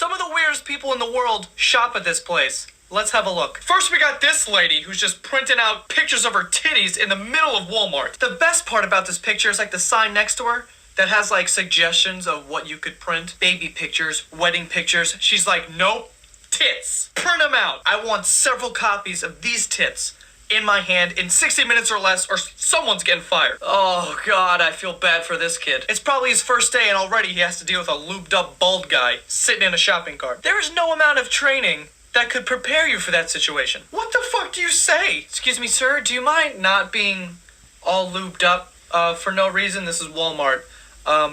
Some of the weirdest people in the world shop at this place. Let's have a look. First, we got this lady who's just printing out pictures of her titties in the middle of Walmart. The best part about this picture is like the sign next to her that has like suggestions of what you could print. Baby pictures, wedding pictures. She's like, nope, tits. Print them out. I want several copies of these tits in my hand in 60 minutes or less, or someone's getting fired. Oh God, I feel bad for this kid. It's probably his first day and already he has to deal with a lubed up bald guy sitting in a shopping cart. There is no amount of training that could prepare you for that situation. What the fuck do you say? Excuse me, sir, do you mind not being all lubed up for no reason? This is Walmart.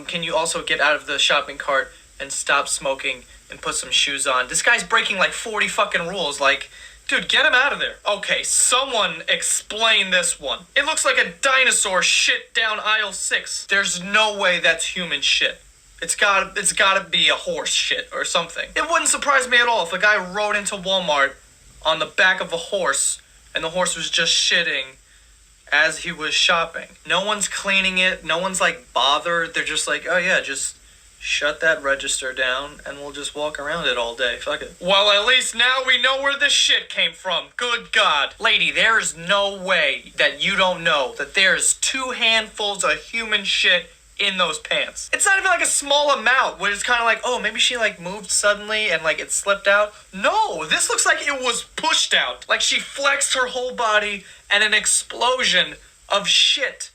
Can you also get out of the shopping cart and stop smoking and put some shoes on? This guy's breaking like 40 fucking rules. Like, dude, get him out of there. Okay, someone explain this one. It looks like a dinosaur shit down aisle 6. There's no way that's human shit. It's gotta be a horse shit or something. It wouldn't surprise me at all if a guy rode into Walmart on the back of a horse and the horse was just shitting as he was shopping. No one's cleaning it. No one's like bothered. They're just like, oh yeah, just shut that register down and we'll just walk around it all day. Fuck it. Well, at least now we know where this shit came from. Good God. Lady, there's no way that you don't know that there's 2 handfuls of human shit in those pants. It's not even like a small amount where it's kind of like, oh, maybe she like moved suddenly and like it slipped out. No, this looks like it was pushed out. Like she flexed her whole body and an explosion of shit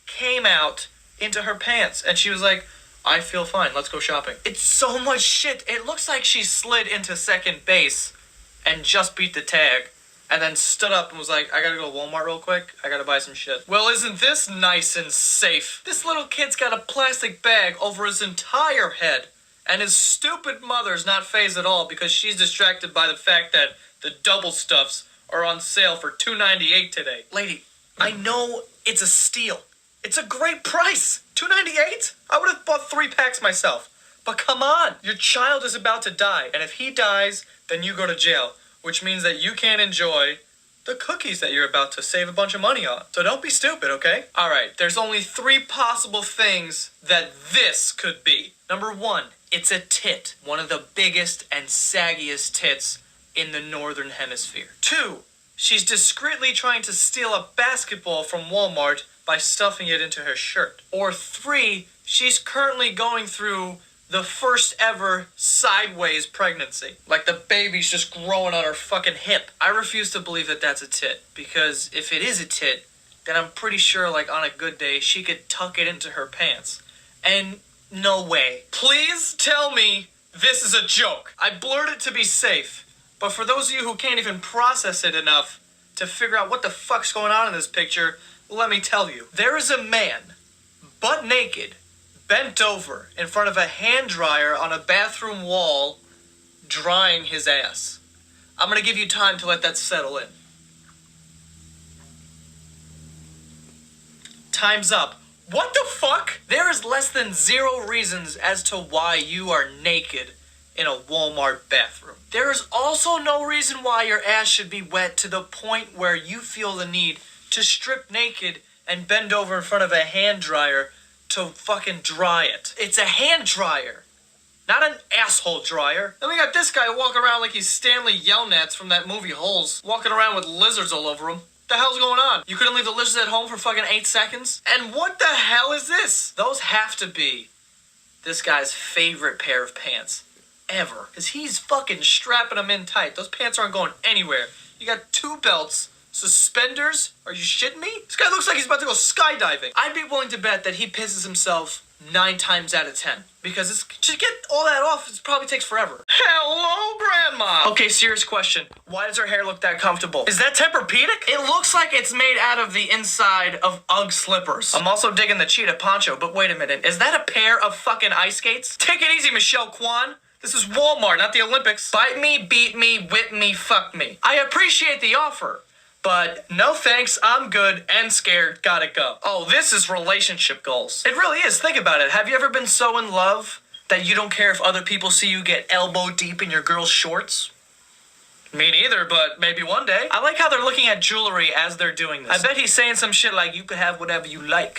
came out into her pants. And she was like, I feel fine, let's go shopping. It's so much shit. It looks like she slid into second base and just beat the tag. And then stood up and was like, I gotta go to Walmart real quick. I gotta buy some shit. Well, isn't this nice and safe? This little kid's got a plastic bag over his entire head. And his stupid mother's not phased at all because she's distracted by the fact that the double stuffs are on sale for $2.98 today. Lady, I know it's a steal. It's a great price. $2.98? I would have bought 3 packs myself. But come on. Your child is about to die. And if he dies, then you go to jail. Which means that you can't enjoy the cookies that you're about to save a bunch of money on. So don't be stupid, okay? Alright, there's only 3 possible things that this could be. Number 1, it's a tit. One of the biggest and saggiest tits in the northern hemisphere. 2, she's discreetly trying to steal a basketball from Walmart by stuffing it into her shirt. Or 3, she's currently going through the first ever sideways pregnancy. Like the baby's just growing on her fucking hip. I refuse to believe that that's a tit, because if it is a tit, then I'm pretty sure like on a good day she could tuck it into her pants. And no way. Please tell me this is a joke. I blurred it to be safe, but for those of you who can't even process it enough to figure out what the fuck's going on in this picture, let me tell you. There is a man, butt naked, bent over in front of a hand dryer on a bathroom wall, drying his ass. I'm gonna give you time to let that settle in. Time's up. What the fuck? There is less than 0 reasons as to why you are naked in a Walmart bathroom. There is also no reason why your ass should be wet to the point where you feel the need to strip naked and bend over in front of a hand dryer to fucking dry it. It's a hand dryer, not an asshole dryer. Then we got this guy walking around like he's Stanley Yelnats from that movie Holes, walking around with lizards all over him. What the hell's going on? You couldn't leave the lizards at home for fucking 8 seconds? And what the hell is this? Those have to be this guy's favorite pair of pants ever, because he's fucking strapping them in tight. Those pants aren't going anywhere. You got 2 belts, suspenders? Are you shitting me? This guy looks like he's about to go skydiving. I'd be willing to bet that he pisses himself 9 times out of 10. Because to get all that off, it probably takes forever. Hello, Grandma! Okay, serious question. Why does her hair look that comfortable? Is that Tempur-Pedic? It looks like it's made out of the inside of UGG slippers. I'm also digging the cheetah poncho, but wait a minute. Is that a pair of fucking ice skates? Take it easy, Michelle Kwan. This is Walmart, not the Olympics. Bite me, beat me, whip me, fuck me. I appreciate the offer, but no thanks, I'm good and scared, gotta go. Oh, this is relationship goals. It really is, think about it. Have you ever been so in love that you don't care if other people see you get elbow deep in your girl's shorts? Me neither, but maybe one day. I like how they're looking at jewelry as they're doing this. I bet he's saying some shit like, you could have whatever you like,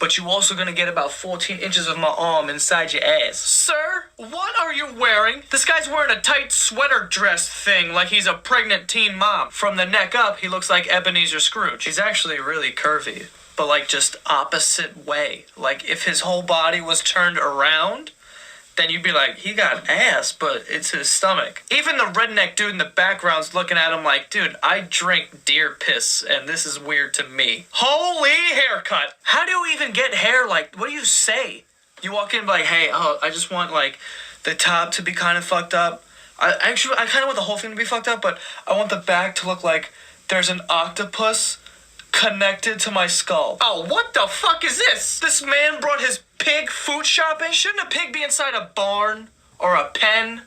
but you also gonna get about 14 inches of my arm inside your ass. Sir, what are you wearing? This guy's wearing a tight sweater dress thing like he's a pregnant teen mom. From the neck up, he looks like Ebenezer Scrooge. He's actually really curvy, but like just opposite way. Like if his whole body was turned around, then you'd be like, he got ass, but it's his stomach. Even the redneck dude in the background's looking at him like, dude, I drink deer piss, and this is weird to me. Holy haircut. How do you even get hair like, what do you say? You walk in and be like, hey, I just want like the top to be kind of fucked up. I kind of want the whole thing to be fucked up, but I want the back to look like there's an octopus connected to my skull. Oh, what the fuck is this? This man brought his pig food shopping? Shouldn't a pig be inside a barn or a pen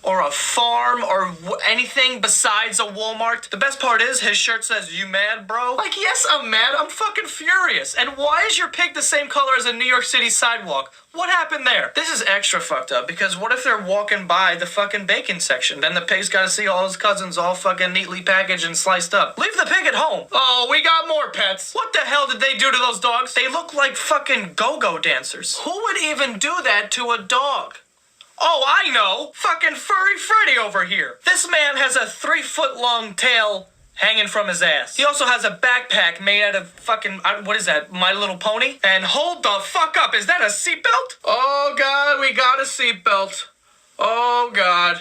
or a farm or anything besides a Walmart? The best part is his shirt says, "You mad, bro?" Like, yes, I'm mad. I'm fucking furious. And why is your pig the same color as a New York City sidewalk? What happened there? This is extra fucked up because what if they're walking by the fucking bacon section? Then the pig's gotta see all his cousins all fucking neatly packaged and sliced up. Leave the pig at home. Oh, we got more pets. What the hell did they do to those dogs? They look like fucking go-go dancers. Who would even do that to a dog? Oh, I know. Fucking Furry Freddy over here. This man has a 3-foot-long tail hanging from his ass. He also has a backpack made out of fucking, what is that, My Little Pony? And hold the fuck up, is that a seatbelt? Oh God, we got a seatbelt. Oh God.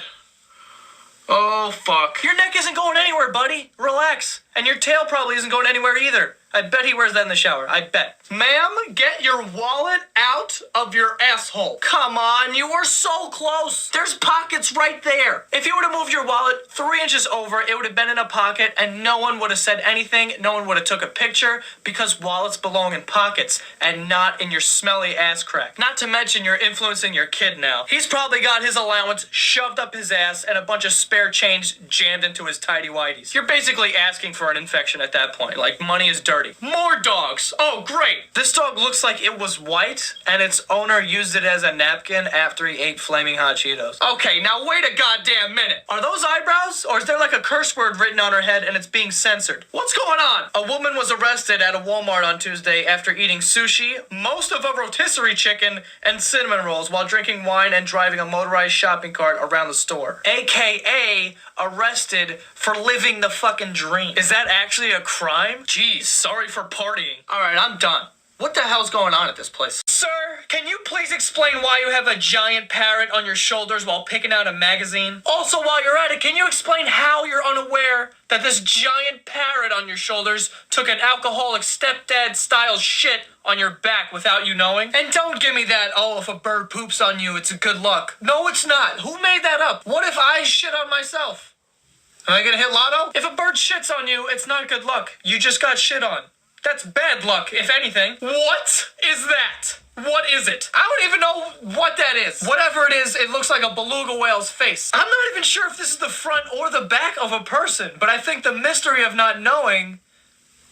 Oh fuck. Your neck isn't going anywhere, buddy. Relax. And your tail probably isn't going anywhere either. I bet he wears that in the shower. I bet. Ma'am, get your wallet out of your asshole. Come on, you were so close. There's pockets right there. If you would have moved your wallet 3 inches over, it would have been in a pocket and no one would have said anything. No one would have took a picture because wallets belong in pockets and not in your smelly ass crack. Not to mention you're influencing your kid now. He's probably got his allowance shoved up his ass and a bunch of spare change jammed into his tighty-whities. You're basically asking for an infection at that point. Like, money is dirty. More dogs. Oh, great. This dog looks like it was white, and its owner used it as a napkin after he ate flaming hot Cheetos. Okay, now wait a goddamn minute. Are those eyebrows? Or is there like a curse word written on her head and it's being censored? What's going on? A woman was arrested at a Walmart on Tuesday after eating sushi, most of a rotisserie chicken, and cinnamon rolls while drinking wine and driving a motorized shopping cart around the store. AKA arrested for living the fucking dream. Is that actually a crime? Jeez, sorry for partying. Alright, I'm done. What the hell's going on at this place? Sir, can you please explain why you have a giant parrot on your shoulders while picking out a magazine? Also, while you're at it, can you explain how you're unaware that this giant parrot on your shoulders took an alcoholic stepdad-style shit on your back without you knowing? And don't give me that, oh, if a bird poops on you, it's a good luck. No, it's not. Who made that up? What if I shit on myself? Am I gonna hit lotto? If a bird shits on you, it's not good luck. You just got shit on. That's bad luck, if anything. What is that? What is it? I don't even know what that is. Whatever it is, it looks like a beluga whale's face. I'm not even sure if this is the front or the back of a person, but I think the mystery of not knowing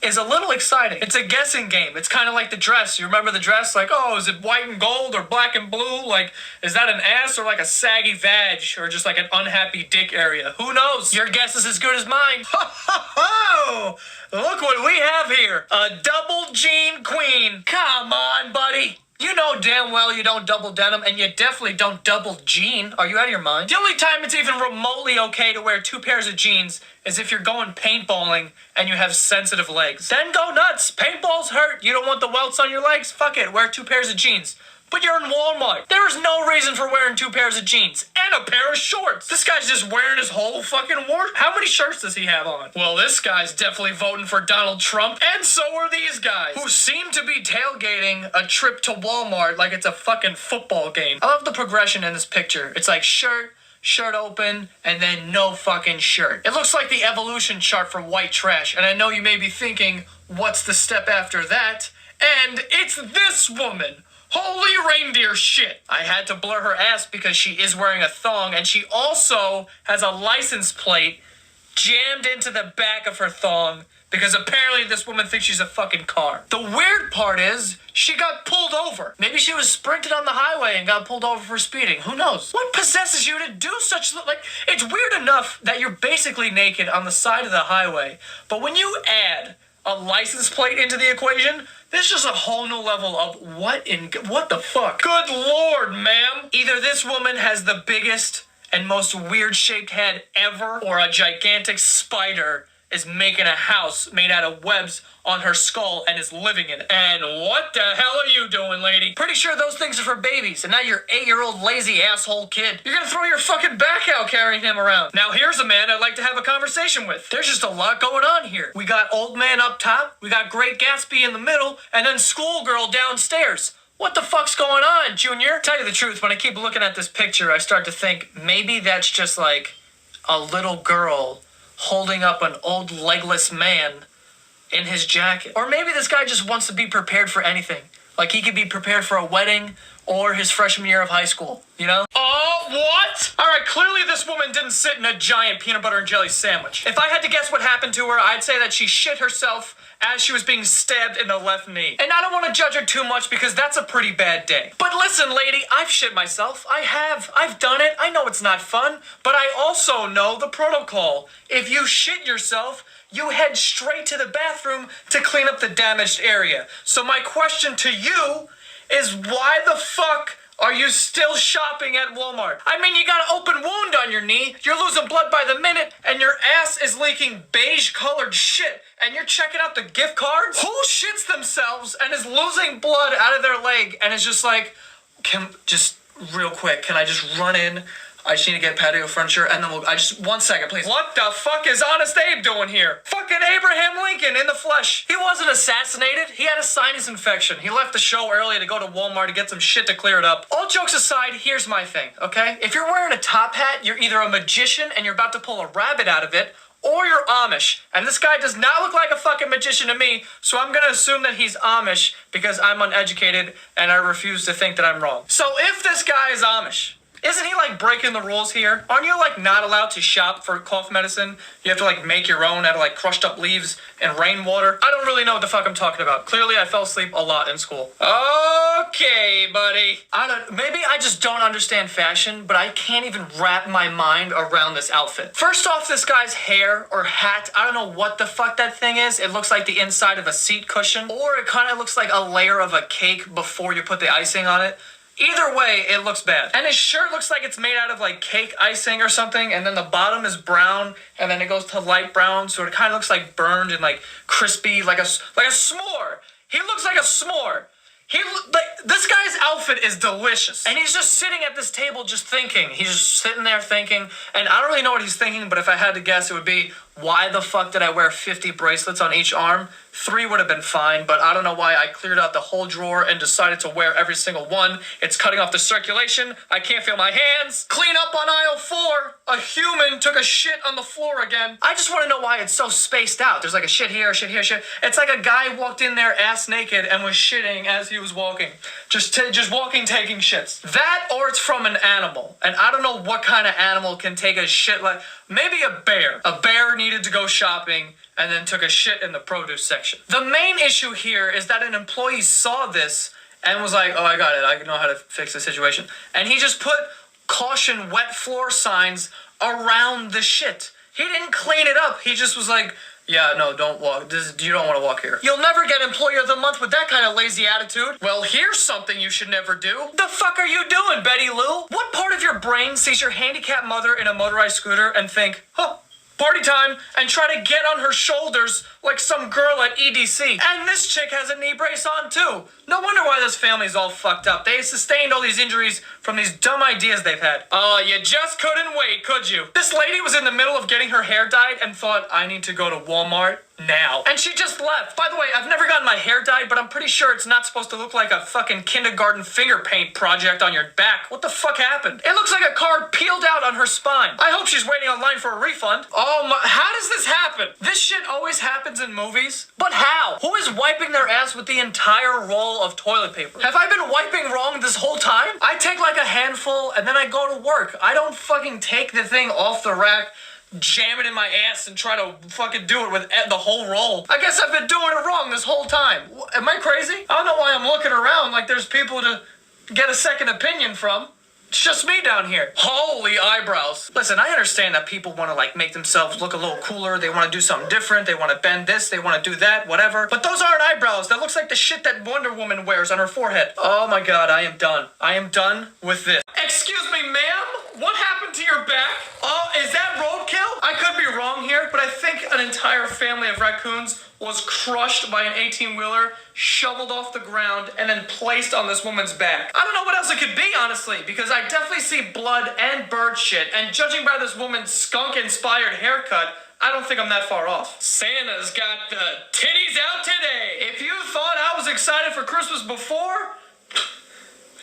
is a little exciting. It's a guessing game. It's kind of like the dress. You remember the dress? Like, oh, is it white and gold or black and blue? Like, is that an ass or like a saggy vag or just like an unhappy dick area? Who knows? Your guess is as good as mine. Ho, ho, ho! Look what we have here. A double jean queen. Come on, buddy. You know damn well you don't double denim, and you definitely don't double jean. Are you out of your mind? The only time it's even remotely okay to wear 2 pairs of jeans is if you're going paintballing and you have sensitive legs. Then go nuts. Paintballs hurt. You don't want the welts on your legs? Fuck it. Wear 2 pairs of jeans. But you're in Walmart. There is no reason for wearing 2 pairs of jeans. And a pair of shorts. This guy's just wearing his whole fucking wardrobe. How many shirts does he have on? Well, this guy's definitely voting for Donald Trump. And so are these guys, who seem to be tailgating a trip to Walmart like it's a fucking football game. I love the progression in this picture. It's like shirt open, and then no fucking shirt. It looks like the evolution chart for white trash. And I know you may be thinking, what's the step after that? And it's this woman. Holy reindeer shit. I had to blur her ass because she is wearing a thong, and she also has a license plate jammed into the back of her thong because apparently this woman thinks she's a fucking car. The weird part is she got pulled over. Maybe she was sprinted on the highway and got pulled over for speeding. Who knows? What possesses you to do such... Like, it's weird enough that you're basically naked on the side of the highway, but when you add a license plate into the equation, this is just a whole new level of what the fuck? Good lord, ma'am. Either this woman has the biggest and most weird-shaped head ever, or a gigantic spider is making a house made out of webs on her skull and is living in it. And what the hell are you doing, lady? Pretty sure those things are for babies, and not your 8-year-old lazy asshole kid. You're gonna throw your fucking back out carrying him around. Now here's a man I'd like to have a conversation with. There's just a lot going on here. We got old man up top, we got Great Gatsby in the middle, and then schoolgirl downstairs. What the fuck's going on, Junior? Tell you the truth, when I keep looking at this picture, I start to think maybe that's just like a little girl holding up an old legless man in his jacket. Or maybe this guy just wants to be prepared for anything. Like he could be prepared for a wedding or his freshman year of high school, you know? Oh, what? Alright, clearly this woman didn't sit in a giant peanut butter and jelly sandwich. If I had to guess what happened to her, I'd say that she shit herself as she was being stabbed in the left knee. And I don't want to judge her too much because that's a pretty bad day. But listen, lady, I've shit myself. I've done it. I know it's not fun, but I also know the protocol. If you shit yourself, you head straight to the bathroom to clean up the damaged area. So my question to you is why the fuck are you still shopping at Walmart? I mean, you got an open wound on your knee, you're losing blood by the minute, and your ass is leaking beige-colored shit, and you're checking out the gift cards? Who shits themselves and is losing blood out of their leg and is just like, real quick, can I just run in? I just need to get patio furniture, and then one second, please. What the fuck is Honest Abe doing here? Fucking Abraham Lincoln in the flesh. He wasn't assassinated. He had a sinus infection. He left the show early to go to Walmart to get some shit to clear it up. All jokes aside, here's my thing, okay? If you're wearing a top hat, you're either a magician and you're about to pull a rabbit out of it, or you're Amish. And this guy does not look like a fucking magician to me, so I'm gonna assume that he's Amish because I'm uneducated and I refuse to think that I'm wrong. So if this guy is Amish, isn't he like breaking the rules here? Aren't you like not allowed to shop for cough medicine? You have to like make your own out of like crushed up leaves and rainwater? I don't really know what the fuck I'm talking about. Clearly I fell asleep a lot in school. Okay, buddy. Maybe I just don't understand fashion, but I can't even wrap my mind around this outfit. First off, this guy's hair or hat, I don't know what the fuck that thing is. It looks like the inside of a seat cushion, or it kind of looks like a layer of a cake before you put the icing on it. Either way, it looks bad. And his shirt looks like it's made out of like cake icing or something, and then the bottom is brown, and then it goes to light brown, so it kind of looks like burned and like crispy, like a s'more. He looks like a s'more. This guy's outfit is delicious. And he's just sitting at this table just thinking. He's just sitting there thinking, and I don't really know what he's thinking, but if I had to guess, it would be, why the fuck did I wear 50 bracelets on each arm? 3 would have been fine, but I don't know why I cleared out the whole drawer and decided to wear every single one. It's cutting off the circulation. I can't feel my hands. Clean up on aisle 4. A human took a shit on the floor again. I just want to know why it's so spaced out. There's like a shit here, shit here, shit. It's like a guy walked in there ass naked and was shitting as he was walking. Just walking, taking shits. That or it's from an animal. And I don't know what kind of animal can take a shit like... Maybe a bear. A bear needed to go shopping and then took a shit in the produce section. The main issue here is that an employee saw this and was like, oh, I got it. I know how to fix the situation. And he just put caution wet floor signs around the shit. He didn't clean it up. He just was like, yeah, no, don't walk. You don't want to walk here. You'll never get Employee of the Month with that kind of lazy attitude. Well, here's something you should never do. The fuck are you doing, Betty Lou? What part of your brain sees your handicapped mother in a motorized scooter and think, huh, party time, and try to get on her shoulders like some girl at EDC. And this chick has a knee brace on too. No wonder why this family's all fucked up. They sustained all these injuries from these dumb ideas they've had. Oh, you just couldn't wait, could you? This lady was in the middle of getting her hair dyed and thought, I need to go to Walmart now. And she just left. By the way, I've never gotten my hair dyed, but I'm pretty sure it's not supposed to look like a fucking kindergarten finger paint project on your back. What the fuck happened? It looks like a card peeled out on her spine. I hope she's waiting online for a refund. Oh my, how does this happen? This shit always happens in movies. But how? Who is wiping their ass with the entire roll of toilet paper? Have I been wiping wrong this whole time? I take like a handful and then I go to work. I don't fucking take the thing off the rack, jam it in my ass and try to fucking do it with the whole roll. I guess I've been doing it wrong this whole time. Am I crazy? I don't know why I'm looking around like there's people to get a second opinion from. It's just me down here. Holy eyebrows. Listen, I understand that people want to like make themselves look a little cooler. They want to do something different. They want to bend this. They want to do that, whatever. But those aren't eyebrows. That looks like the shit that Wonder Woman wears on her forehead. Oh my God, I am done. I am done with this. Excuse me, ma'am? What happened to your back? Oh, is that roadkill? I could be wrong here, but I think an entire family of raccoons was crushed by an 18-wheeler, shoveled off the ground, and then placed on this woman's back. I don't know what else it could be, honestly, because I definitely see blood and bird shit, and judging by this woman's skunk-inspired haircut, I don't think I'm that far off. Santa's got the titties out today. If you thought I was excited for Christmas before,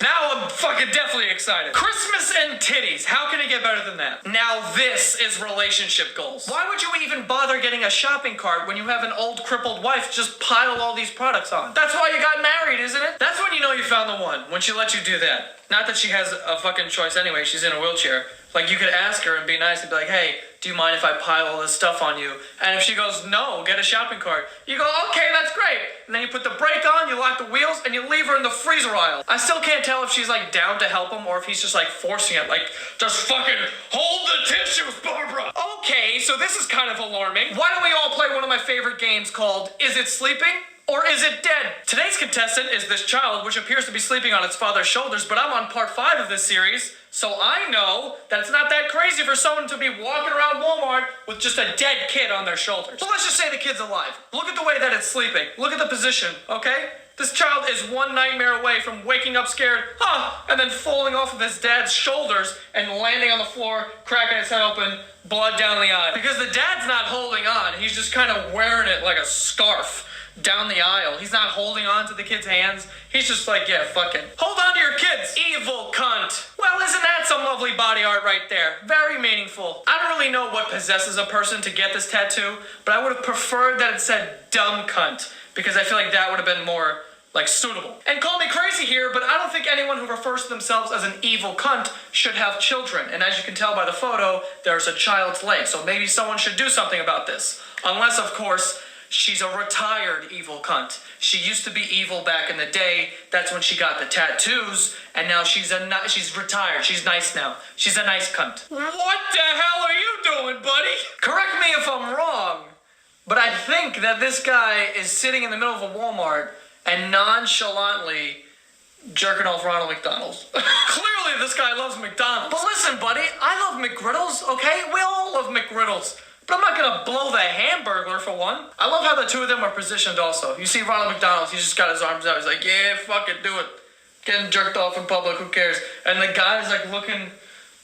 now I'm fucking definitely excited. Christmas and titties. How can it get better than that? Now this is relationship goals. Why would you even bother getting a shopping cart when you have an old crippled wife just pile all these products on? That's why you got married, isn't it? That's when you know you found the one, when she lets you do that. Not that she has a fucking choice anyway, she's in a wheelchair. Like, you could ask her and be nice and be like, hey, do you mind if I pile all this stuff on you? And if she goes, no, get a shopping cart. You go, okay, that's great. And then you put the brake on, you lock the wheels, and you leave her in the freezer aisle. I still can't tell if she's, like, down to help him or if he's just, like, forcing it. Like, just fucking hold the tissues, Barbara. Okay, so this is kind of alarming. Why don't we all play one of my favorite games called Is It Sleeping? Or is it dead? Today's contestant is this child, which appears to be sleeping on its father's shoulders, but I'm on part 5 of this series, so I know that it's not that crazy for someone to be walking around Walmart with just a dead kid on their shoulders. So let's just say the kid's alive. Look at the way that it's sleeping. Look at the position, okay? This child is one nightmare away from waking up scared, and then falling off of his dad's shoulders and landing on the floor, cracking his head open, blood down the eye. Because the dad's not holding on, he's just kind of wearing it like a scarf down the aisle. He's not holding on to the kid's hands. He's just like, yeah, fuck it. Hold on to your kids, evil cunt. Well, isn't that some lovely body art right there? Very meaningful. I don't really know what possesses a person to get this tattoo, but I would have preferred that it said dumb cunt, because I feel like that would have been more, like, suitable. And call me crazy here, but I don't think anyone who refers to themselves as an evil cunt should have children. And as you can tell by the photo, there's a child's leg, so maybe someone should do something about this. Unless, of course, she's a retired evil cunt. She used to be evil back in the day. That's when she got the tattoos. And now she's retired. She's nice now. She's a nice cunt. What the hell are you doing, buddy? Correct me if I'm wrong, but I think that this guy is sitting in the middle of a Walmart and nonchalantly jerking off Ronald McDonald's. Clearly this guy loves McDonald's. But listen, buddy, I love McGriddles, okay? We all love McGriddles. But I'm not gonna blow the Hamburglar for one. I love how the two of them are positioned also. You see Ronald McDonald, he's just got his arms out. He's like, yeah, fuck it, do it. Getting jerked off in public, who cares? And the guy's like looking,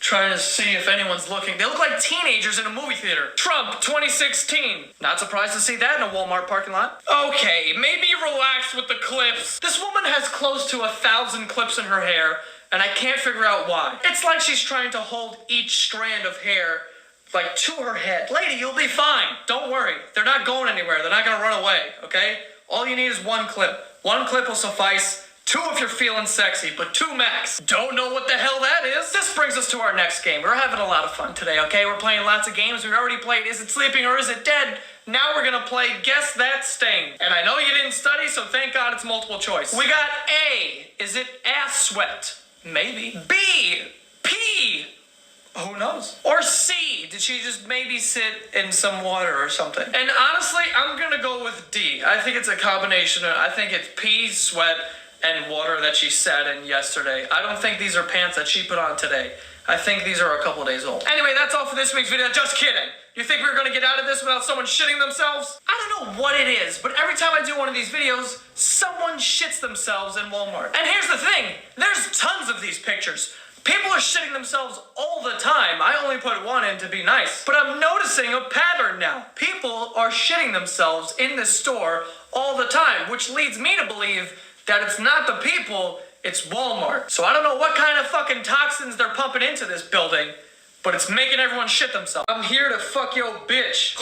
trying to see if anyone's looking. They look like teenagers in a movie theater. Trump 2016. Not surprised to see that in a Walmart parking lot. Okay, maybe relax with the clips. This woman has close to 1,000 clips in her hair, and I can't figure out why. It's like she's trying to hold each strand of hair like to her head. Lady, you'll be fine. Don't worry. They're not going anywhere. They're not gonna run away, okay? All you need is one clip. One clip will suffice. 2 if you're feeling sexy, but 2 max. Don't know what the hell that is. This brings us to our next game. We're having a lot of fun today, okay? We're playing lots of games. We've already played Is It Sleeping or Is It Dead? Now we're gonna play Guess That Stain. And I know you didn't study, so thank God it's multiple choice. We got A. Is it ass sweat? Maybe. B. P. Who knows? Or C, did she just maybe sit in some water or something? And honestly, I'm gonna go with D. I think it's a combination of, I think it's pee, sweat, and water that she sat in yesterday. I don't think these are pants that she put on today. I think these are a couple days old. Anyway, that's all for this week's video. Just kidding. You think we're gonna get out of this without someone shitting themselves? I don't know what it is, but every time I do one of these videos, someone shits themselves in Walmart. And here's the thing, there's tons of these pictures. People are shitting themselves all the time. I only put one in to be nice. But I'm noticing a pattern now. People are shitting themselves in this store all the time, which leads me to believe that it's not the people, it's Walmart. So I don't know what kind of fucking toxins they're pumping into this building, but it's making everyone shit themselves. I'm here to fuck your bitch.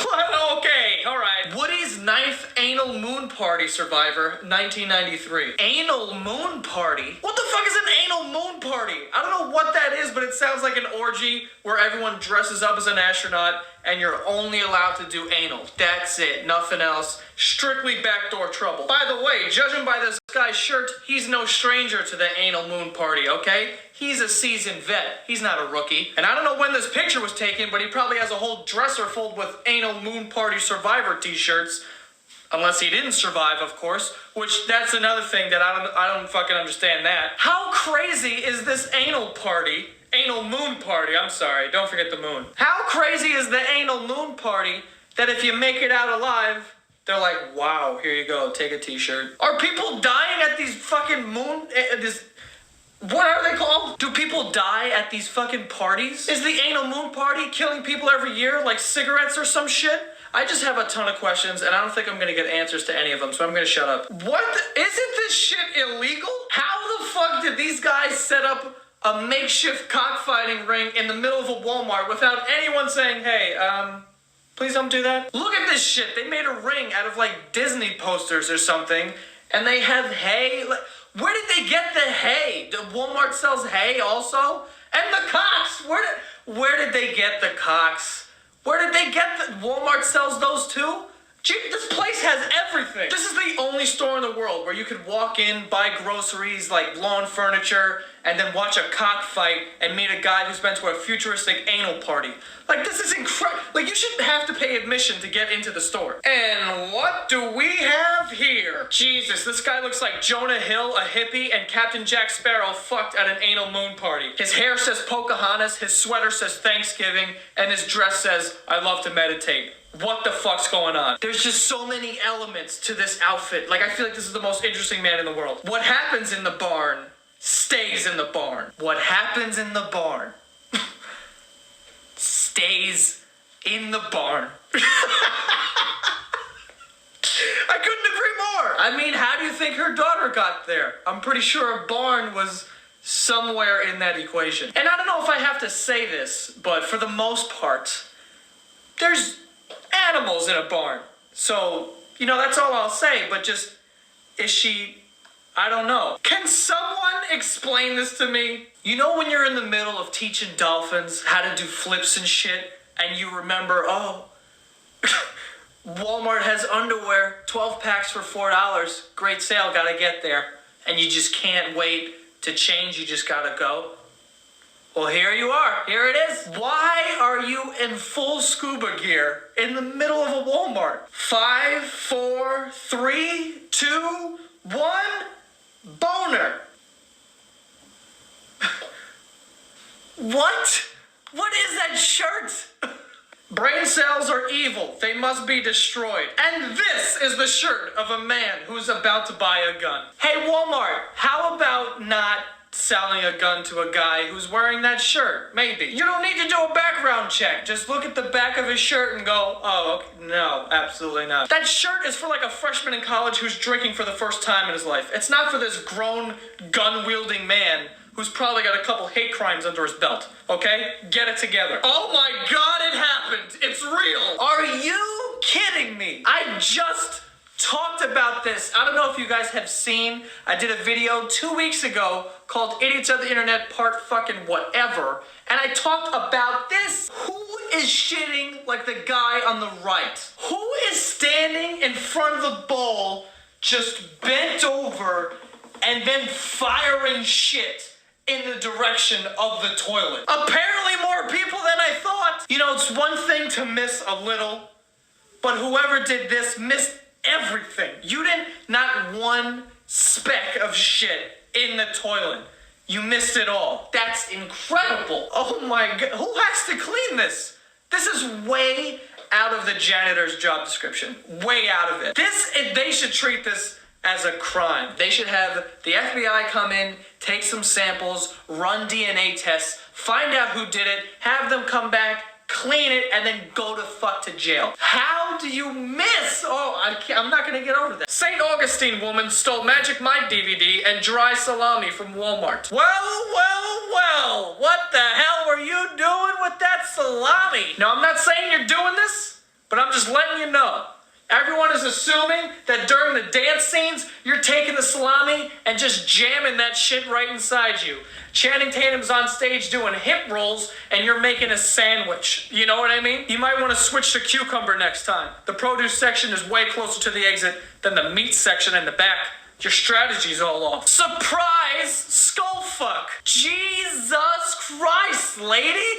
Okay, alright. Woody's 9th anal moon party survivor, 1993. Anal moon party? What the fuck is an anal moon party? I don't know what that is, but it sounds like an orgy where everyone dresses up as an astronaut and you're only allowed to do anal. That's it, nothing else. Strictly backdoor trouble. By the way, judging by this guy's shirt, he's no stranger to the anal moon party, okay? He's a seasoned vet. He's not a rookie. And I don't know when this picture was taken, but he probably has a whole dresser filled with anal moon party survivor t-shirts. Unless he didn't survive, of course, which that's another thing that I don't fucking understand that. How crazy is this anal party? Anal moon party, I'm sorry, don't forget the moon. How crazy is the anal moon party that if you make it out alive, they're like, wow, here you go, take a t-shirt. Are people dying at these fucking what are they called? Do people die at these fucking parties? Is the anal moon party killing people every year like cigarettes or some shit? I just have a ton of questions and I don't think I'm gonna get answers to any of them, so I'm gonna shut up. Isn't this shit illegal? How the fuck did these guys set up a makeshift cockfighting ring in the middle of a Walmart without anyone saying, hey, please don't do that? Look at this shit. They made a ring out of like Disney posters or something, and they have hay. Where did they get the hay? Walmart sells hay also? And the cocks. Where did they get the cocks? Where did they get Walmart sells those too? Gee, this place has everything. This is the only store in the world where you could walk in, buy groceries like lawn furniture, and then watch a cockfight and meet a guy who's been to a futuristic anal party. Like, this is incredible. Like, you shouldn't have to pay admission to get into the store. And what do we have here? Jesus, this guy looks like Jonah Hill, a hippie, and Captain Jack Sparrow fucked at an anal moon party. His hair says Pocahontas, his sweater says Thanksgiving, and his dress says, I love to meditate. What the fuck's going on? There's just so many elements to this outfit. Like, I feel like this is the most interesting man in the world. What happens in the barn stays in the barn. What happens in the barn stays in the barn. I couldn't agree more. I mean, how do you think her daughter got there? I'm pretty sure a barn was somewhere in that equation. And I don't know if I have to say this, but for the most part, there's animals in a barn. So, you know, that's all I'll say, but just, is she, I don't know. Can someone explain this to me? You know when you're in the middle of teaching dolphins how to do flips and shit, and you remember, oh, Walmart has underwear, 12 packs for $4, great sale, gotta get there, and you just can't wait to change, you just gotta go? Well, here you are. Here it is. Why are you in full scuba gear in the middle of a Walmart? 5, 4, 3, 2, 1, boner. What? What is that shirt? Brain cells are evil. They must be destroyed. And this is the shirt of a man who's about to buy a gun. Hey, Walmart, how about not selling a gun to a guy who's wearing that shirt? Maybe. You don't need to do a background check. Just look at the back of his shirt and go, oh, okay. No, absolutely not. That shirt is for like a freshman in college who's drinking for the first time in his life. It's not for this grown, gun-wielding man who's probably got a couple hate crimes under his belt, okay? Get it together. Oh my God, it happened. It's real. Are you kidding me? I just talked about this. I don't know if you guys have seen, I did a video 2 weeks ago called Idiots of the Internet Part fucking whatever, and I talked about this. Who is shitting like the guy on the right? Who is standing in front of the bowl, just bent over, and then firing shit in the direction of the toilet? Apparently more people than I thought. You know, it's one thing to miss a little, but whoever did this missed everything. You didn't, not one speck of shit in the toilet. You missed it all. That's incredible. Oh my God, who has to clean this? This is way out of the janitor's job description. Way out of it. They should treat this as a crime. They should have the FBI come in, take some samples, run DNA tests, find out who did it, have them come back, clean it, and then go to fuck to jail. How do you miss? Oh, I'm not gonna get over that. St. Augustine woman stole Magic Mike DVD and dry salami from Walmart. Well, what the hell were you doing with that salami? Now, I'm not saying you're doing this, but I'm just letting you know. Everyone is assuming that during the dance scenes, you're taking the salami and just jamming that shit right inside you. Channing Tatum's on stage doing hip rolls and you're making a sandwich. You know what I mean? You might want to switch to cucumber next time. The produce section is way closer to the exit than the meat section in the back. Your strategy's all off. Surprise skull fuck. Jesus Christ, lady.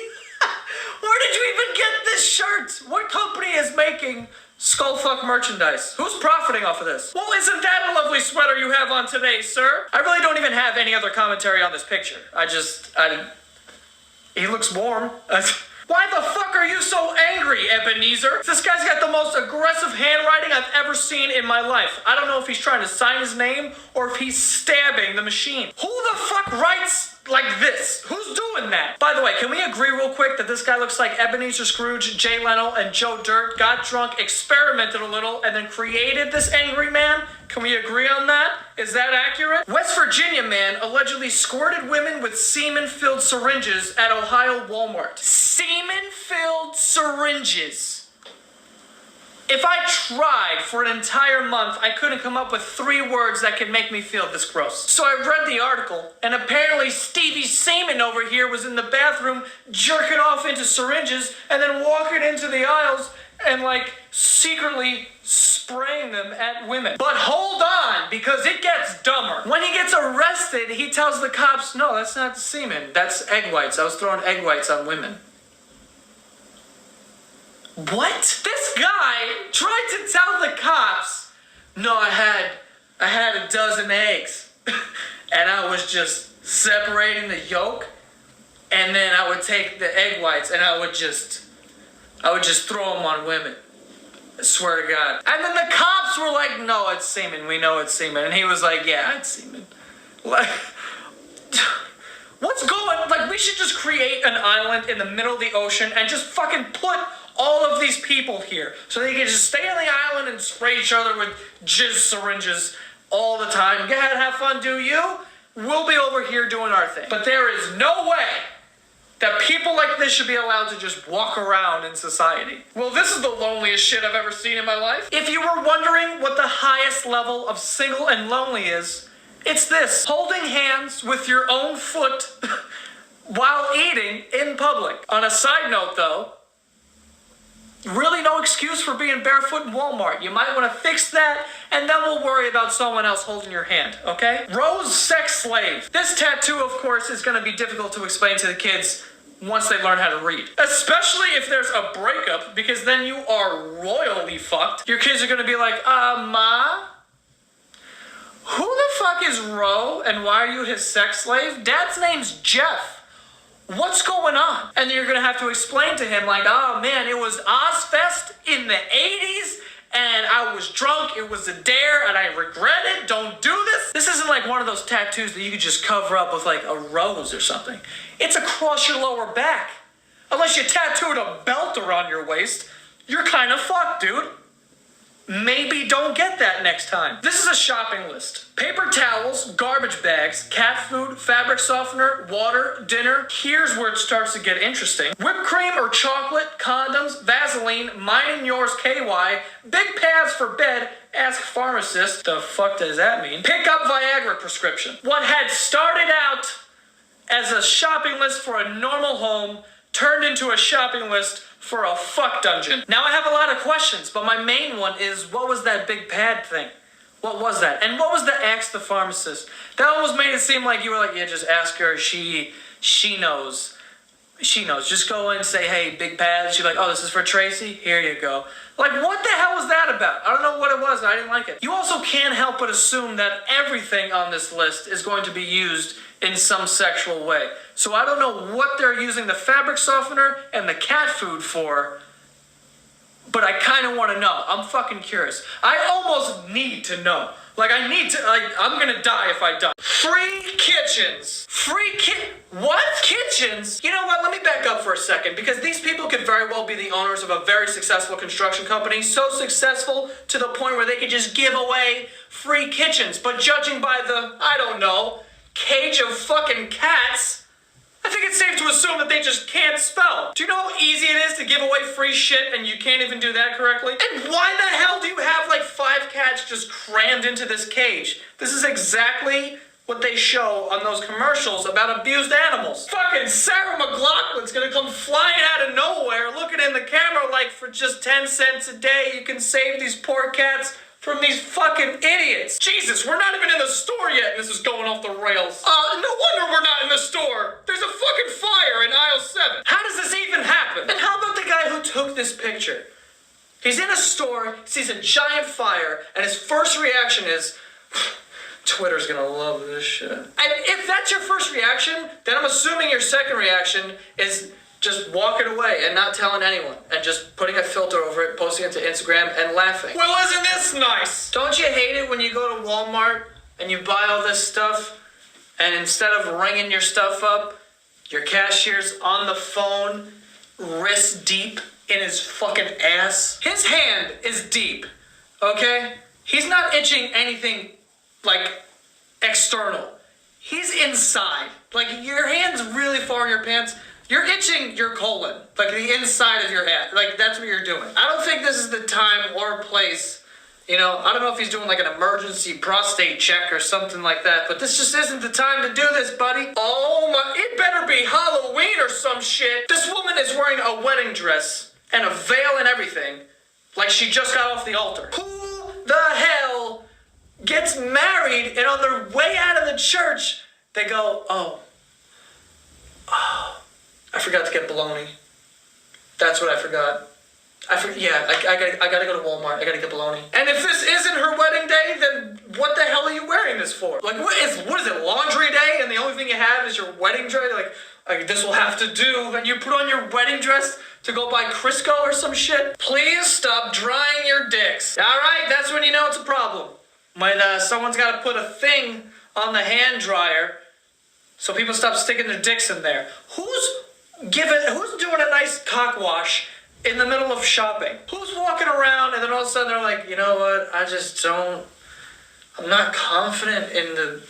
Where did you even get this shirt? What company is making skullfuck merchandise? Who's profiting off of this? Well, isn't that a lovely sweater you have on today, sir? I really don't even have any other commentary on this picture. He looks warm. Why the fuck are you so angry, Ebenezer? This guy's got the most aggressive handwriting I've ever seen in my life. I don't know if he's trying to sign his name or if he's stabbing the machine. Who the fuck writes like this? Who's doing that? By the way, can we agree real quick that this guy looks like Ebenezer Scrooge, Jay Leno, and Joe Dirt got drunk, experimented a little, and then created this angry man? Can we agree on that? Is that accurate? West Virginia man allegedly squirted women with semen-filled syringes at Ohio Walmart. Semen-filled syringes. If I tried for an entire month, I couldn't come up with 3 words that could make me feel this gross. So I read the article, and apparently Stevie Seaman over here was in the bathroom jerking off into syringes and then walking into the aisles and secretly spraying them at women. But hold on, because it gets dumber. When he gets arrested, he tells the cops, no, that's not semen, that's egg whites. I was throwing egg whites on women. What? This guy tried to tell the cops, no, I had a dozen eggs and I was just separating the yolk and then I would take the egg whites and I would just throw them on women. I swear to God. And then the cops were like, no, it's semen. We know it's semen. And he was like, yeah, it's semen. What's going, we should just create an island in the middle of the ocean and just fucking put all of these people here so they can just stay on the island and spray each other with jizz syringes all the time. Go ahead, have fun, do you? We'll be over here doing our thing. But there is no way that people like this should be allowed to just walk around in society. Well, this is the loneliest shit I've ever seen in my life. If you were wondering what the highest level of single and lonely is, it's this: holding hands with your own foot while eating in public. On a side note though, really no excuse for being barefoot in Walmart. You might want to fix that, and then we'll worry about someone else holding your hand, okay? Rose sex slave. This tattoo, of course, is going to be difficult to explain to the kids once they learn how to read. Especially if there's a breakup, because then you are royally fucked. Your kids are going to be like, Ma? Who the fuck is Ro, and why are you his sex slave? Dad's name's Jeff. What's going on? And then you're gonna have to explain to him oh man, it was Ozfest in the 80s and I was drunk, it was a dare and I regret it, don't do this. This isn't one of those tattoos that you could just cover up with a rose or something. It's across your lower back. Unless you tattooed a belt around your waist, you're kind of fucked, dude. Maybe don't get that next time. This is a shopping list. Paper towels, garbage bags, cat food, fabric softener, water, dinner. Here's where it starts to get interesting. Whipped cream or chocolate, condoms, Vaseline, mine and yours KY, big pads for bed, ask pharmacist. The fuck does that mean? Pick up Viagra prescription. What had started out as a shopping list for a normal home turned into a shopping list for a fuck dungeon. Now I have a lot of questions, but my main one is, what was that big pad thing? What was that? And what was the ask the pharmacist? That almost made it seem like you were yeah, just ask her, she knows. She knows. Just go in and say, hey, big pad. She's like, oh, this is for Tracy? Here you go. What the hell was that about? I don't know what it was. I didn't like it. You also can't help but assume that everything on this list is going to be used in some sexual way. So I don't know what they're using the fabric softener and the cat food for, but I kind of want to know. I'm fucking curious. I almost need to know. I'm gonna die if I don't. Free kitchens. What? Kitchens? You know what? Let me back up for a second, because these people could very well be the owners of a very successful construction company, so successful to the point where they could just give away free kitchens. But judging by the, I don't know, cage of fucking cats, I think it's safe to assume that they just can't spell. Do you know how easy it is to give away free shit and you can't even do that correctly? And why the hell do you have 5 cats just crammed into this cage? This is exactly what they show on those commercials about abused animals. Fucking Sarah McLachlan's gonna come flying out of nowhere looking in the camera for just 10 cents a day you can save these poor cats from these fucking idiots. Jesus, we're not even in the store yet and this is going off the rails. No wonder we're not in the store. There's a fucking fire in aisle 7. How does this even happen? And how about the guy who took this picture? He's in a store, sees a giant fire, and his first reaction is, Twitter's gonna love this shit. And if that's your first reaction, then I'm assuming your second reaction is just walking away and not telling anyone and just putting a filter over it, posting it to Instagram and laughing. Well, isn't this nice? Don't you hate it when you go to Walmart and you buy all this stuff and instead of ringing your stuff up, your cashier's on the phone, wrist deep in his fucking ass? His hand is deep, okay? He's not itching anything like external. He's inside. Like your hand's really far in your pants. You're itching your colon, like the inside of your head. Like that's what you're doing. I don't think this is the time or place. You know, I don't know if he's doing like an emergency prostate check or something like that, but this just isn't the time to do this, buddy. Oh my, it better be Halloween or some shit. This woman is wearing a wedding dress and a veil and everything, like she just got off the altar. Who the hell gets married and on their way out of the church, they go, oh, I forgot to get bologna. That's what I forgot. I gotta go to Walmart. I gotta get bologna. And if this isn't her wedding day, then what the hell are you wearing this for? Like, what is it, laundry day, and the only thing you have is your wedding dress? Like this will have to do, And you put on your wedding dress to go buy Crisco or some shit? please stop drying your dicks. All right, that's when you know it's a problem. When someone's got to put a thing on the hand dryer so people stop sticking their dicks in there. Who's doing a nice cock wash in the middle of shopping? Who's walking around and then all of a sudden they're like, you know what? I'm not confident in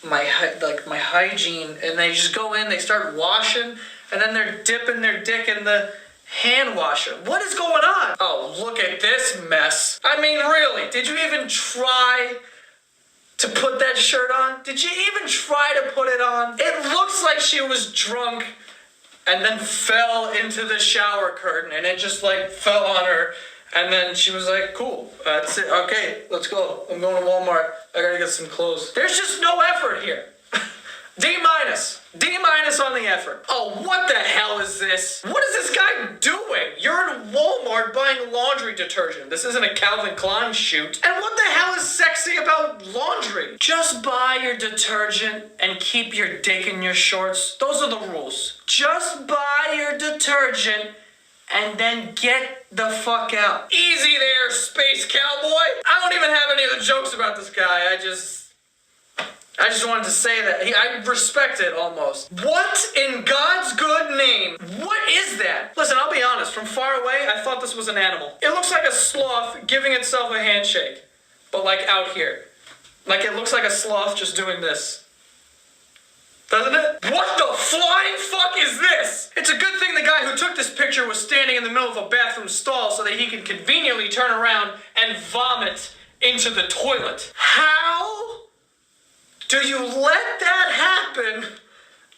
my hygiene, and they just go in, they start washing, and then they're dipping their dick in the hand washer. What is going on? Oh, look at this mess. I mean, really, did you even try to put that shirt on? Did you even try to put it on? It looks like she was drunk and then fell into the shower curtain and it just like fell on her. And then she was like, cool, that's it. Okay, let's go. I'm going to Walmart. I gotta get some clothes. There's just no effort here. D minus. D minus on the effort. Oh, what the hell is this? What is this guy doing? You're in Walmart buying laundry detergent. This isn't a Calvin Klein shoot. And what the hell is sexy about laundry? Just buy your detergent and keep your dick in your shorts. Those are the rules. Just buy your detergent and then get the fuck out. Easy there, space cowboy. I don't even have any of the jokes about this guy. I just wanted to say that. I respect it almost. What in God's good name? What is that? Listen, I'll be honest. From far away, I thought this was an animal. It looks like a sloth giving itself a handshake, but like out here. Like it looks like a sloth just doing this. Doesn't it? What the flying fuck is this? It's a good thing the guy who took this picture was standing in the middle of a bathroom stall so that he could conveniently turn around and vomit into the toilet. How do you let that happen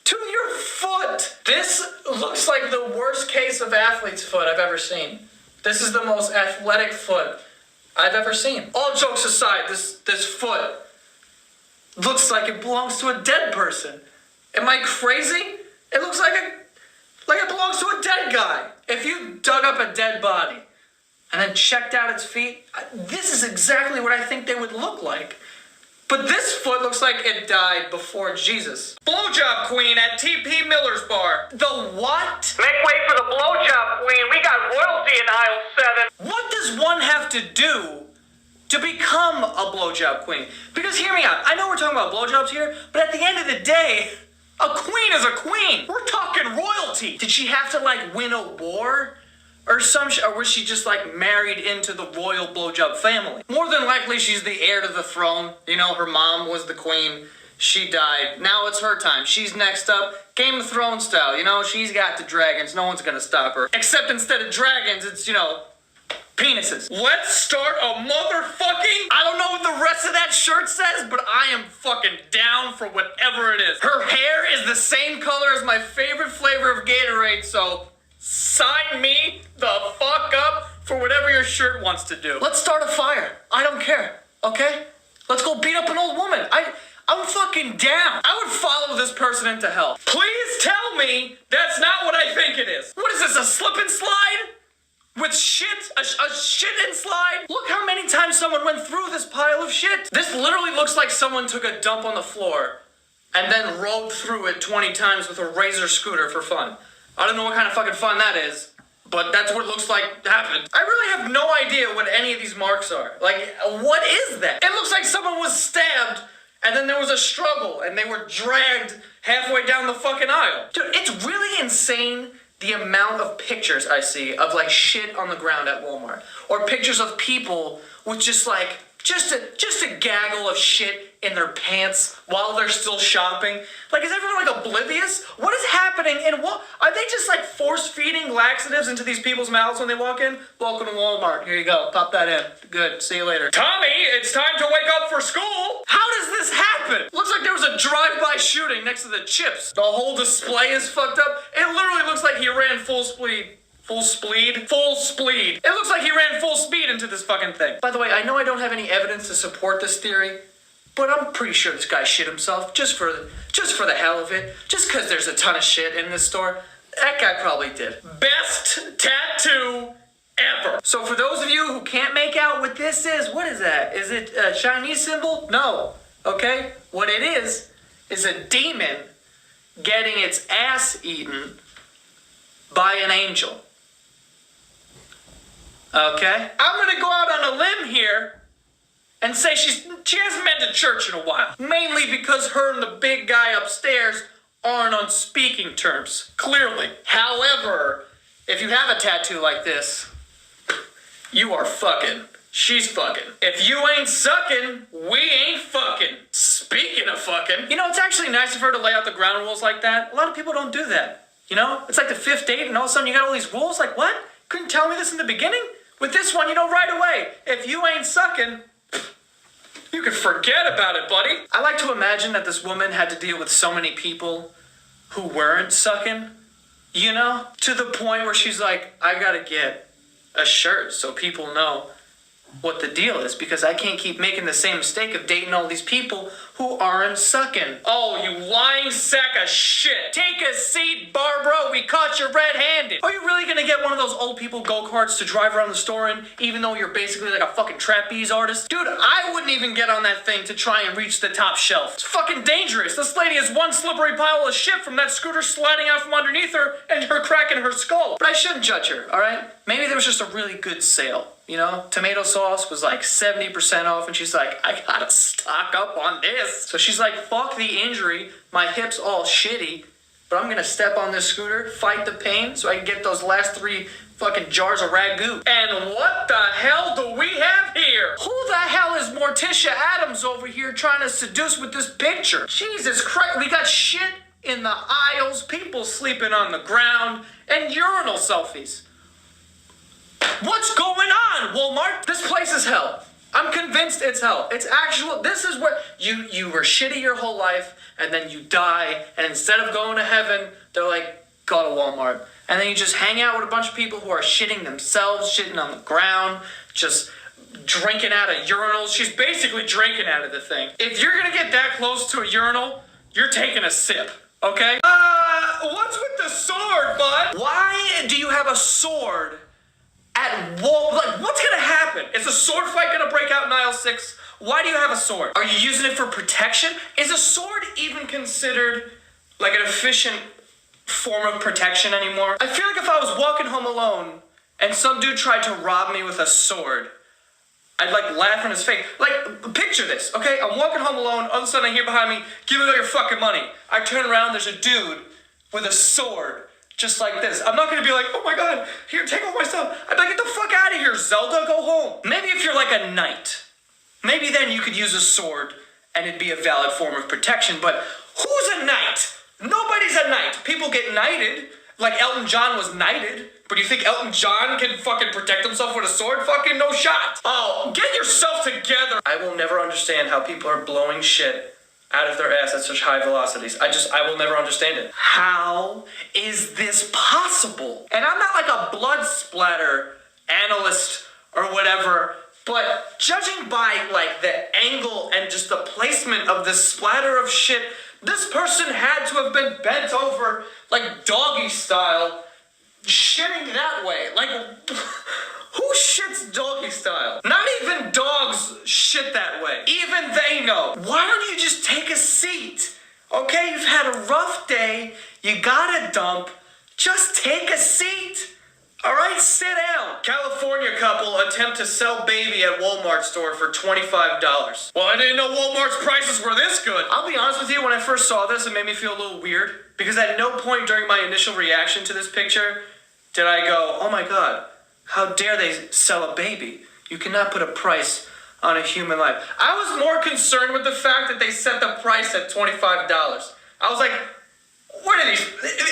to your foot? This looks like the worst case of athlete's foot I've ever seen. This is the most athletic foot I've ever seen. All jokes aside, this foot looks like it belongs to a dead person. Am I crazy? It looks like it belongs to a dead guy. If you dug up a dead body and then checked out its feet, this is exactly what I think they would look like. But this foot looks like it died before Jesus. Blowjob queen at TP Miller's bar. The what? Make way for the blowjob queen. We got royalty in aisle 7. What does one have to do to become a blowjob queen? Because hear me out. I know we're talking about blowjobs here, but at the end of the day, a queen is a queen. We're talking royalty. Did she have to like win a war? Or or was she just like married into the royal blowjob family? More than likely she's the heir to the throne. You know, her mom was the queen. She died. Now it's her time. She's next up. Game of Thrones style. You know, she's got the dragons. No one's gonna stop her. Except instead of dragons, it's, you know, penises. Let's start a motherfucking... I don't know what the rest of that shirt says, but I am fucking down for whatever it is. Her hair is the same color as my favorite flavor of Gatorade, so sign me the fuck up for whatever your shirt wants to do. Let's start a fire. I don't care, okay? Let's go beat up an old woman. I'm fucking down. I would follow this person into hell. Please tell me that's not what I think it is. What is this, a slip and slide? With shit? A shit and slide? Look how many times someone went through this pile of shit. This literally looks like someone took a dump on the floor and then rode through it 20 times with a razor scooter for fun. I don't know what kind of fucking fun that is, but that's what it looks like happened. I really have no idea what any of these marks are. Like, what is that? It looks like someone was stabbed and then there was a struggle and they were dragged halfway down the fucking aisle. Dude, it's really insane the amount of pictures I see of like shit on the ground at Walmart. Or pictures of people with just a gaggle of shit in their pants while they're still shopping. Like, is everyone like oblivious? What is happening in what? Are they just like force feeding laxatives into these people's mouths when they walk in? Welcome to Walmart. Here you go. Pop that in. Good. See you later. Tommy, it's time to wake up for school. How does this happen? Looks like there was a drive-by shooting next to the chips. The whole display is fucked up. It literally looks like he ran full speed. Full speed? Full speed. It looks like he ran full speed into this fucking thing. By the way, I know I don't have any evidence to support this theory, but I'm pretty sure this guy shit himself just for the hell of it. Just because there's a ton of shit in this store. That guy probably did. Best tattoo ever. So for those of you who can't make out what this is, what is that? Is it a Chinese symbol? No. Okay? What it is a demon getting its ass eaten by an angel. Okay? I'm gonna go out on a limb here and say she hasn't been to church in a while. Mainly because her and the big guy upstairs aren't on speaking terms. Clearly. However, if you have a tattoo like this, you are fucking. She's fucking. If you ain't sucking, we ain't fucking. Speaking of fucking, you know, it's actually nice of her to lay out the ground rules like that. A lot of people don't do that. You know? It's like the 5th date and all of a sudden you got all these rules. Like, what? Couldn't tell me this in the beginning? With this one, you know right away. If you ain't sucking, you can forget about it, buddy. I like to imagine that this woman had to deal with so many people who weren't sucking, you know? To the point where she's like, I gotta get a shirt so people know what the deal is, because I can't keep making the same mistake of dating all these people who aren't sucking. Oh, you lying sack of shit. Take a seat, Barbara. We caught you red-handed. Are you really gonna get one of those old people go-karts to drive around the store in, even though you're basically like a fucking trapeze artist? Dude, I wouldn't even get on that thing to try and reach the top shelf. It's fucking dangerous. This lady is one slippery pile of shit from that scooter sliding out from underneath her and her cracking her skull. But I shouldn't judge her, alright? Maybe there was just a really good sale. You know, tomato sauce was like 70% off, and she's like, I gotta stock up on this. So she's like, fuck the injury, my hip's all shitty, but I'm gonna step on this scooter, fight the pain, so I can get those last 3 fucking jars of ragu. And what the hell do we have here? Who the hell is Morticia Adams over here trying to seduce with this picture? Jesus Christ, we got shit in the aisles, people sleeping on the ground, and urinal selfies. What's going on, Walmart? This place is hell. I'm convinced it's hell. It's actual. This is where you were shitty your whole life, and then you die, and instead of going to heaven, they're like, go to Walmart. And then you just hang out with a bunch of people who are shitting themselves, shitting on the ground, just drinking out of urinals. She's basically drinking out of the thing. If you're gonna get that close to a urinal, you're taking a sip, okay? What's with the sword, bud? Why do you have a sword at like, what's gonna happen? Is a sword fight gonna break out in aisle 6? Why do you have a sword? Are you using it for protection? Is a sword even considered like an efficient form of protection anymore? I feel like if I was walking home alone and some dude tried to rob me with a sword, I'd like laugh in his face. Like, picture this, okay? I'm walking home alone, all of a sudden I hear behind me, give me all your fucking money. I turn around, there's a dude with a sword. Just like this. I'm not gonna be like, oh my god, here, take all my stuff. I'd be like, get the fuck out of here, Zelda, go home. Maybe if you're like a knight, maybe then you could use a sword and it'd be a valid form of protection, but who's a knight? Nobody's a knight. People get knighted, like Elton John was knighted, but you think Elton John can fucking protect himself with a sword? Fucking no shot. Oh, get yourself together. I will never understand how people are blowing shit out of their ass at such high velocities. I will never understand it. How is this possible? And I'm not like a blood splatter analyst or whatever, but judging by like the angle and just the placement of this splatter of shit, this person had to have been bent over like doggy style, shitting that way. Like, who shits doggy style? Not even dogs shit that way. Even they know. Why don't you just take a seat? Okay, you've had a rough day, you got a dump, just take a seat. All right, sit down. California couple attempt to sell baby at Walmart store for $25. Well, I didn't know Walmart's prices were this good. I'll be honest with you, when I first saw this, it made me feel a little weird because at no point during my initial reaction to this picture did I go, oh my God, how dare they sell a baby? You cannot put a price on a human life. I was more concerned with the fact that they set the price at $25. I was like, what are these?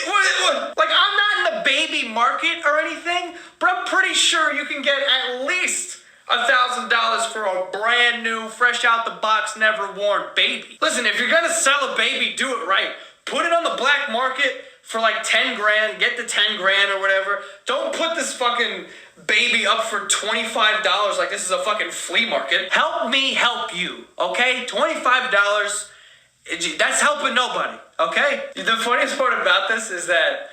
What? Like, I'm not in the baby market or anything, but I'm pretty sure you can get at least $1,000 for a brand new, fresh out the box, never worn baby. Listen, if you're gonna sell a baby, do it right. Put it on the black market for like 10 grand, get the 10 grand or whatever. Don't put this fucking baby up for $25 like this is a fucking flea market. Help me help you, okay? $25, that's helping nobody, okay? The funniest part about this is that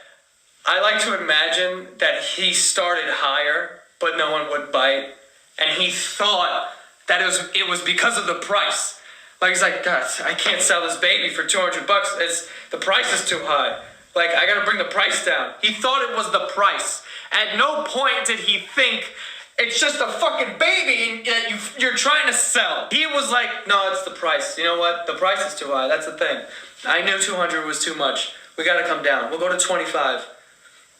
I like to imagine that he started higher, but no one would bite. And he thought that it was because of the price. Like, he's like, God, I can't sell this baby for $200. The price is too high. Like, I gotta bring the price down. He thought it was the price. At no point did he think it's just a fucking baby that you're trying to sell. He was like, no, it's the price. You know what? The price is too high. That's the thing. I knew 200 was too much. We gotta come down. We'll go to 25.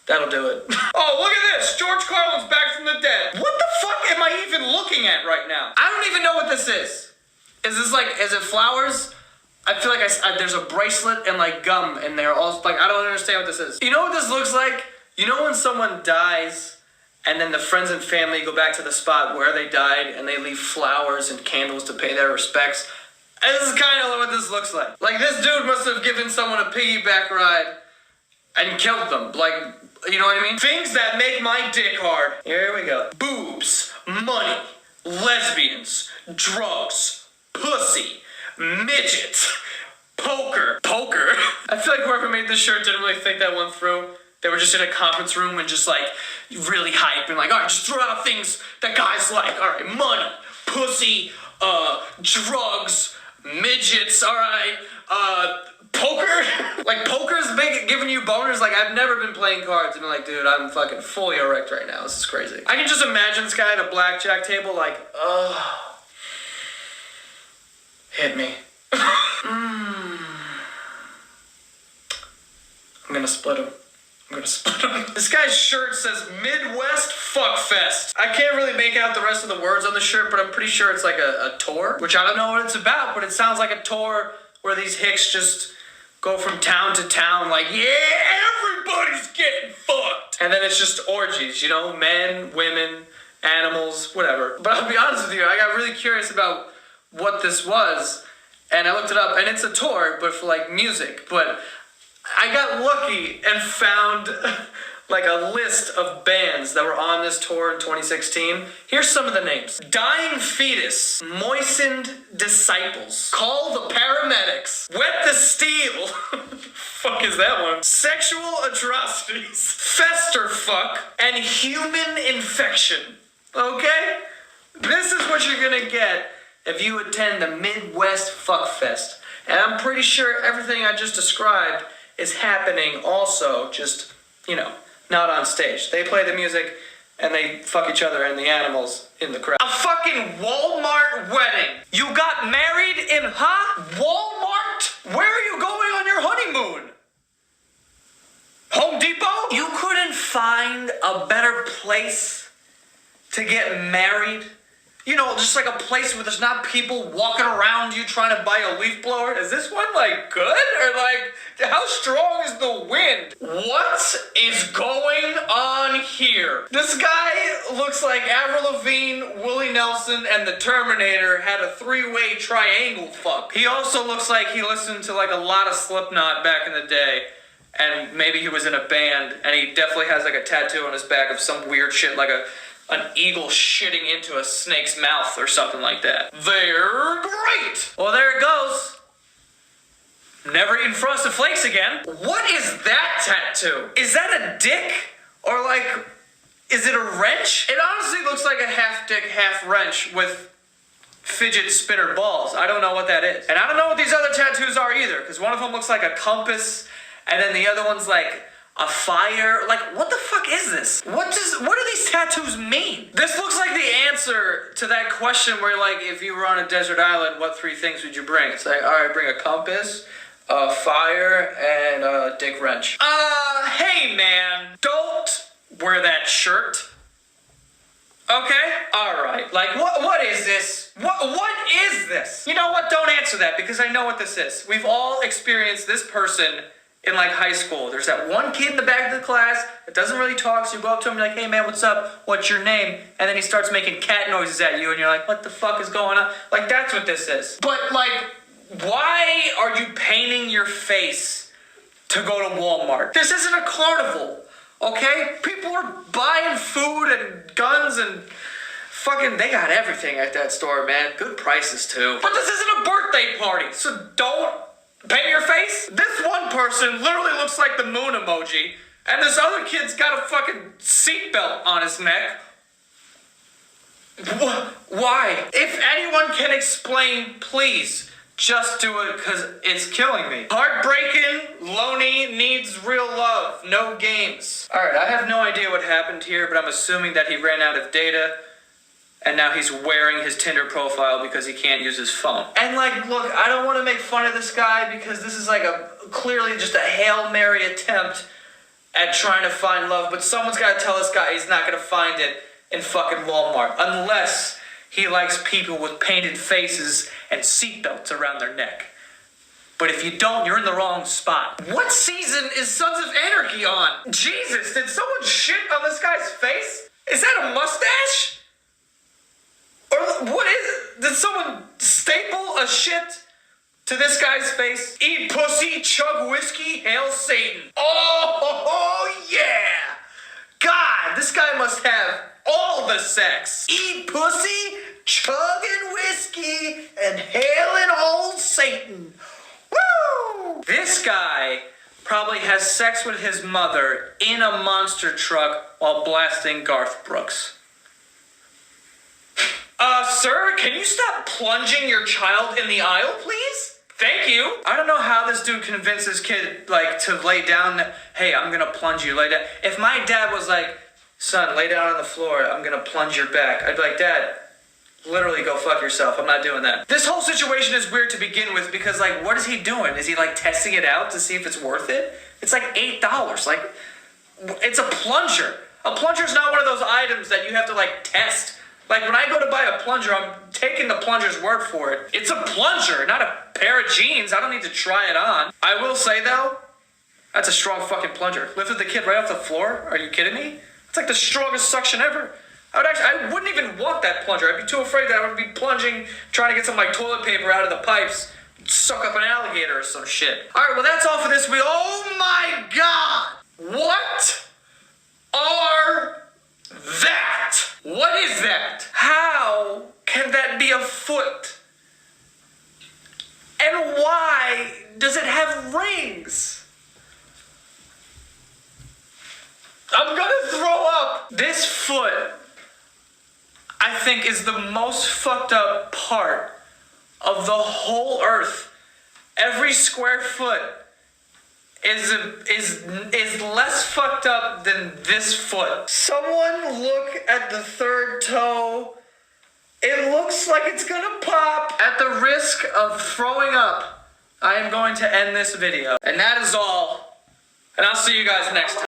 That'll do it. Oh, look at this. George Carlin's back from the dead. What the fuck am I even looking at right now? I don't even know what this is. Is it flowers? I feel like there's a bracelet and like gum in there. Also, like, I don't understand what this is. You know what this looks like? You know when someone dies and then the friends and family go back to the spot where they died and they leave flowers and candles to pay their respects? This is kind of what this looks like. Like, this dude must have given someone a piggyback ride and killed them. Like, you know what I mean? Things that make my dick hard. Here we go. Boobs, money, lesbians, drugs, pussy, midgets, poker. I feel like whoever made this shirt didn't really think that one through. They were just in a conference room and just like really hype and like, all right, just throw out things that guys like. All right, money, pussy, drugs, midgets, all right, poker. Like, poker's big, giving you boners. Like, I've never been playing cards and been like, dude, I'm fucking fully erect right now. This is crazy. I can just imagine this guy at a blackjack table like, hit me. I'm gonna split him. This guy's shirt says Midwest Fuckfest. I can't really make out the rest of the words on the shirt, but I'm pretty sure it's like a tour, which I don't know what it's about, but it sounds like a tour where these hicks just go from town to town like, yeah, everybody's getting fucked. And then it's just orgies, you know, men, women, animals, whatever. But I'll be honest with you, I got really curious about what this was, and I looked it up, and it's a tour, but for like music. But I got lucky and found like a list of bands that were on this tour in 2016. Here's some of the names. Dying Fetus, Moistened Disciples, Call the Paramedics, Wet the Steel, fuck is that one? Sexual Atrocities, Fester Fuck, and Human Infection. Okay? This is what you're gonna get if you attend the Midwest Fuckfest. And I'm pretty sure everything I just described is happening also, just, you know, not on stage. They play the music and they fuck each other and the animals in the crowd. A fucking Walmart wedding. You got married in, Walmart? Where are you going on your honeymoon? Home Depot? You couldn't find a better place to get married? You know, just like a place where there's not people walking around you trying to buy a leaf blower. Is this one like good? Or like, how strong is the wind? What is going on here? This guy looks like Avril Lavigne, Willie Nelson, and the Terminator had a three-way triangle fuck. He also looks like he listened to like a lot of Slipknot back in the day. And maybe he was in a band, and he definitely has like a tattoo on his back of some weird shit, like a an eagle shitting into a snake's mouth or something like that. They're great! Well, there it goes. Never eating Frosted Flakes again. What is that tattoo? Is that a dick? Or like, is it a wrench? It honestly looks like a half dick, half wrench with fidget spinner balls. I don't know what that is. And I don't know what these other tattoos are either, because one of them looks like a compass, and then the other one's like a fire. Like, what the fuck is this? What do these tattoos mean? This looks like the answer to that question where, like, if you were on a desert island, what 3 things would you bring? It's like, alright, bring a compass, a fire, and a dick wrench. Hey man, don't wear that shirt. Okay? Alright. Like, what is this? What is this? You know what? Don't answer that, because I know what this is. We've all experienced this person in, like, high school. There's that one kid in the back of the class that doesn't really talk, so you go up to him and you're like, hey man, what's up? What's your name? And then he starts making cat noises at you, and you're like, what the fuck is going on? Like, that's what this is. But, like, why are you painting your face to go to Walmart? This isn't a carnival. Okay? People are buying food and guns and fucking, they got everything at that store, man. Good prices, too. But this isn't a birthday party, so don't paint your face. This one person literally looks like the moon emoji, and this other kid's got a fucking seatbelt on his neck. Why? If anyone can explain, please. Just do it, because it's killing me. Heartbreaking, Loney needs real love, no games. Alright, I have no idea what happened here, but I'm assuming that he ran out of data, and now he's wearing his Tinder profile because he can't use his phone. And like, look, I don't want to make fun of this guy, because this is like clearly just a Hail Mary attempt at trying to find love, but someone's got to tell this guy he's not going to find it in fucking Walmart, unless he likes people with painted faces and seatbelts around their neck. But if you don't, you're in the wrong spot. What season is Sons of Anarchy on? Jesus, did someone shit on this guy's face? Is that a mustache? Or what is it? Did someone staple a shit to this guy's face? Eat pussy, chug whiskey, hail Satan. Oh yeah! God, this guy must have all the sex. Eat pussy, chugging whiskey, and hailing old Satan. Woo! This guy probably has sex with his mother in a monster truck while blasting Garth Brooks. Sir, can you stop plunging your child in the aisle, please? Thank you. I don't know how this dude convinced this kid, like, to lay down. Hey, I'm gonna plunge you, lay down. If my dad was like, son, lay down on the floor, I'm gonna plunge your back, I'd be like, Dad, literally go fuck yourself, I'm not doing that. This whole situation is weird to begin with, because, like, what is he doing? Is he, like, testing it out to see if it's worth it? It's like $8. Like, it's a plunger. A plunger's not one of those items that you have to, like, test. Like, when I go to buy a plunger, I'm taking the plunger's word for it. It's a plunger, not a pair of jeans. I don't need to try it on. I will say, though, that's a strong fucking plunger. Lifted the kid right off the floor? Are you kidding me? It's like the strongest suction ever. I wouldn't even want that plunger. I'd be too afraid that I would be plunging, trying to get some, like, toilet paper out of the pipes, suck up an alligator or some shit. Alright, well, that's all for this week. Oh my god! What are that? What is that? How can that be a foot? And why does it have rings? I'm gonna throw up. This foot, I think, is the most fucked up part of the whole earth. Every square foot is less fucked up than this foot. Someone look at the third toe. It looks like it's gonna pop. At the risk of throwing up, I am going to end this video. And that is all. And I'll see you guys next time.